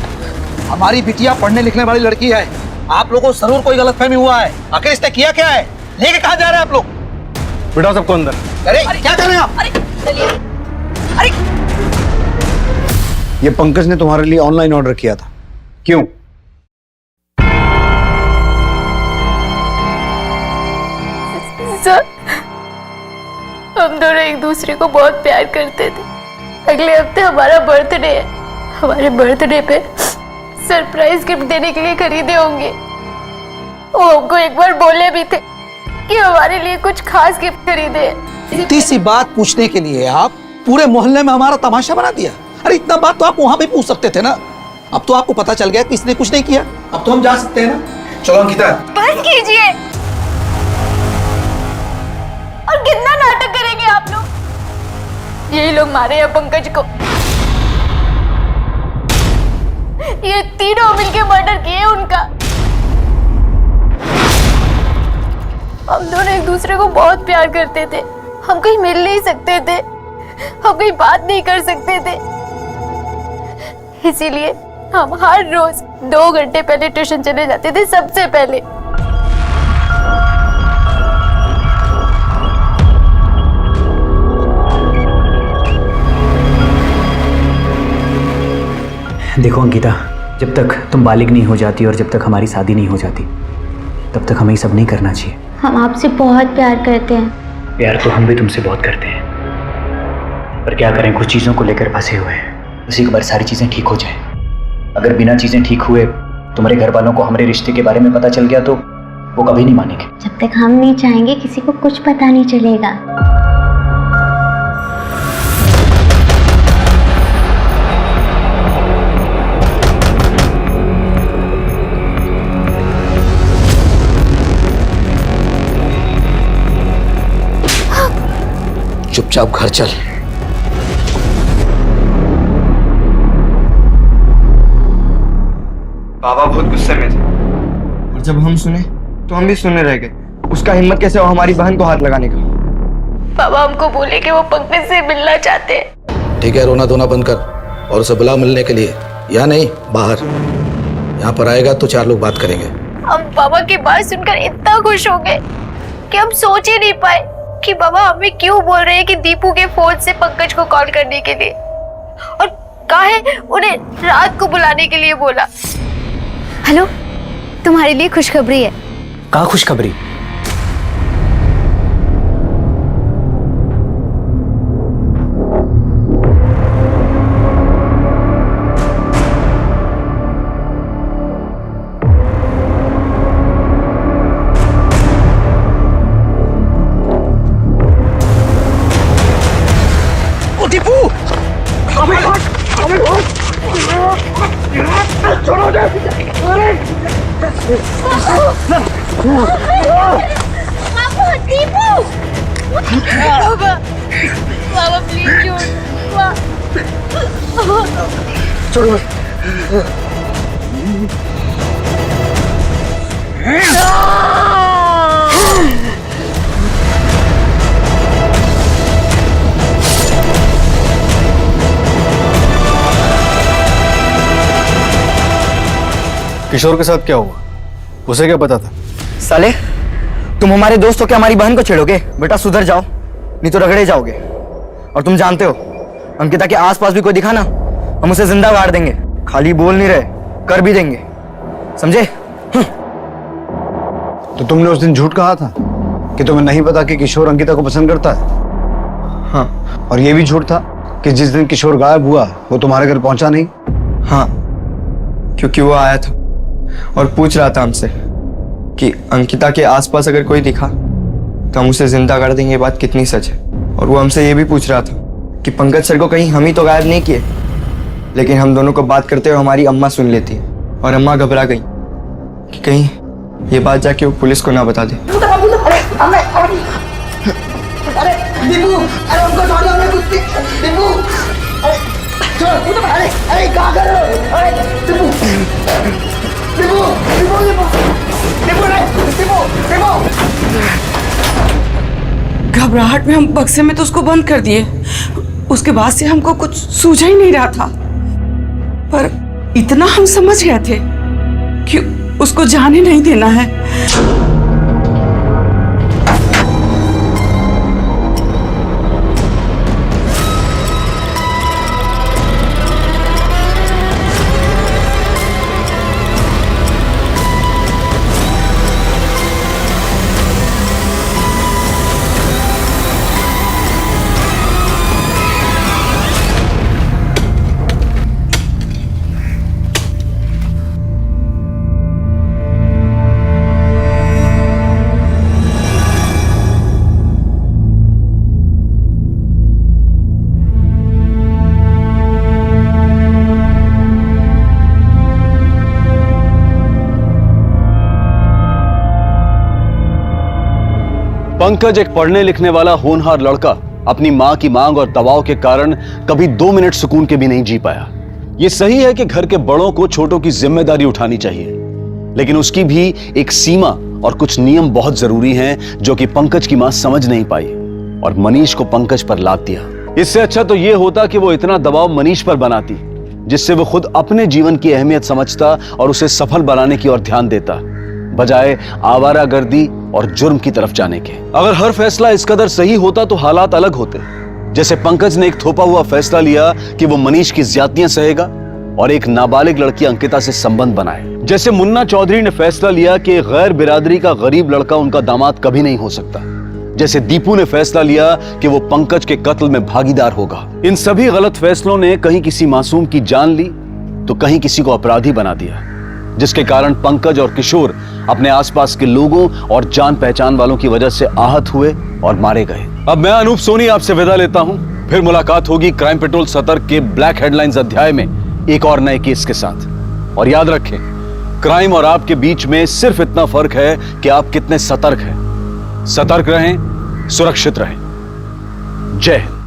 हमारी बिटिया पढ़ने लिखने वाली लड़की है, आप लोगों को जरूर कोई गलतफहमी हुआ है। आखिर इसने किया क्या है? लेके कहाँ जा रहे हैं आप लोग? बिठाओ सबको अंदर। अरे क्या कर रहे हैं आप? अरे ये पंकज ने तुम्हारे लिए ऑनलाइन ऑर्डर किया था, क्यों? सर, हम दोनों एक दूसरे को बहुत प्यार करते थे। अगले हफ्ते हमारा बर्थडे है। हमारे बर्थडे पे सरप्राइज गिफ्ट देने के लिए खरीदे होंगे। वो हमको एक बार बोले भी थे कि हमारे लिए कुछ खास गिफ्ट खरीदे। इतनी सी बात पूछने के लिए आप पूरे मोहल्ले में हमारा तमाशा बना दिया। अरे इतना बात तो आप वहां भी पूछ सकते थे ना। अब तो आपको पता चल गया कि इसने कुछ नहीं किया। अब तो हम जा सकते हैं ना। चलो अंकिता, बस कीजिए। और कितना नाटक करेंगे आप लोग? यही लोग मारे हैं पंकज को। ये तीनों मिलके मर्डर किए उनका। हम दोनों एक दूसरे को बहुत प्यार करते थे। हम कहीं मिल नहीं सकते थे, हम कहीं बात नहीं कर सकते थे। इसीलिए हम हर रोज 2 घंटे पहले ट्यूशन चले जाते थे, सबसे पहले। देखो अंकिता, जब तक तुम बालिग नहीं हो जाती और जब तक हमारी शादी नहीं हो जाती, तब तक हमें ये सब नहीं करना चाहिए। हम आपसे बहुत प्यार करते हैं। प्यार तो हम भी तुमसे बहुत करते हैं, पर क्या करें, कुछ चीज़ों को लेकर फंसे हुए हैं। उसी के बाद सारी चीज़ें ठीक हो जाएं। अगर बिना चीज़ें ठीक हुए तुम्हारे घर वालों को हमारे रिश्ते के बारे में पता चल गया तो वो कभी नहीं मानेंगे। जब तक हम नहीं चाहेंगे किसी को कुछ पता नहीं चलेगा। चुपचाप घर चल। बाबा बहुत गुस्से में थे और जब हम सुने तो हम भी सुनने रह गए। उसका हिम्मत कैसे हो हमारी बहन को हाथ लगाने का? पापा हमको बोले कि वो पंकज से मिलना चाहते हैं। ठीक है, रोना धोना बंद कर और उसे बुला मिलने के लिए। यहाँ नहीं, बाहर। यहाँ पर आएगा तो 4 लोग बात करेंगे। हम पापा की बात सुनकर इतना खुश हो गए कि हम सोच ही नहीं पाए कि बाबा हमें क्यों बोल रहे हैं कि दीपू के फोन से पंकज को कॉल करने के लिए, और काहे उन्हें रात को बुलाने के लिए बोला। हेलो, तुम्हारे लिए खुशखबरी है। कहाँ खुशखबरी? बाबा प्लीज छोड़ो। किशोर के साथ क्या हुआ? उसे क्या पता था? साले, तुम हमारे दोस्त हो क्या हमारी बहन को छेड़ोगे? बेटा सुधर जाओ, नहीं तो रगड़े जाओगे। और तुम जानते हो अंकिता के आसपास भी कोई दिखा ना, हम उसे जिंदा गाड़ देंगे। खाली बोल नहीं रहे, कर भी देंगे, समझे? तो तुमने उस दिन झूठ कहा था कि तुम्हें नहीं पता कि किशोर अंकिता को पसंद करता है। हाँ। और ये भी झूठ था कि जिस दिन किशोर गायब हुआ वो तुम्हारे घर पहुंचा नहीं। हाँ, क्योंकि वो आया था और पूछ रहा था हमसे कि अंकिता के आसपास अगर कोई दिखा तो हम उसे जिंदा कर देंगे। ये बात कितनी सच है? और वो हमसे ये भी पूछ रहा था कि पंकज सर को कहीं हम ही तो गायब नहीं किए। लेकिन हम दोनों को बात करते हुए हमारी अम्मा सुन लेती है और अम्मा घबरा गई कि कहीं ये बात जाके वो पुलिस को ना बता दे। अरे दीपू, अरे हमको छोड़ दो, हमें कुछ दीपू, अरे क्या कर रहे हो? अरे दीपू, दीपू, दीपू, दीपू। घबराहट में हम बक्से में तो उसको बंद कर दिए। उसके बाद से हमको कुछ सूझा ही नहीं रहा था, पर इतना हम समझ गए थे कि उसको जाने नहीं देना है। पंकज एक पढ़ने लिखने वाला होनहार लड़का अपनी मां की मांग और दबाव के कारण कभी 2 मिनट सुकून के भी नहीं जी पाया। यह सही है कि घर के बड़ों को छोटों की जिम्मेदारी उठानी चाहिए, लेकिन उसकी भी एक सीमा और कुछ नियम बहुत जरूरी हैं जो कि पंकज की मां समझ नहीं पाई और मनीष को पंकज पर लाद दिया। इससे अच्छा तो यह होता कि वो इतना दबाव मनीष पर बनाती जिससे वो खुद अपने जीवन की अहमियत समझता और उसे सफल बनाने की ओर ध्यान देता, बजाय आवारागर्दी और जुर्म की तरफ जाने के। अगर हर फैसला इस कदर सही होता तो हालात अलग होते। जैसे पंकज ने एक थोपा हुआ फैसला लिया कि वो मनीष की ज्यादतियां सहेगा और एक नाबालिग लड़की अंकिता से संबंध बनाए। जैसे मुन्ना चौधरी ने फैसला लिया कि गैर बिरादरी का गरीब लड़का उनका दामाद कभी नहीं हो सकता। जैसे दीपू ने फैसला लिया कि वो पंकज के कत्ल में भागीदार होगा। इन सभी गलत फैसलों ने कहीं किसी मासूम की जान ली तो कहीं किसी को अपराधी बना दिया, जिसके कारण पंकज और किशोर अपने आसपास के लोगों और जान पहचान वालों की वजह से आहत हुए और मारे गए। अब मैं अनूप सोनी आपसे विदा लेता हूं। फिर मुलाकात होगी क्राइम पेट्रोल सतर्क के ब्लैक हेडलाइंस अध्याय में एक और नए केस के साथ। और याद रखें, क्राइम और आपके बीच में सिर्फ इतना फर्क है कि आप कितने सतर्क हैं। सतर्क रहें, सुरक्षित रहें। जय हिंद।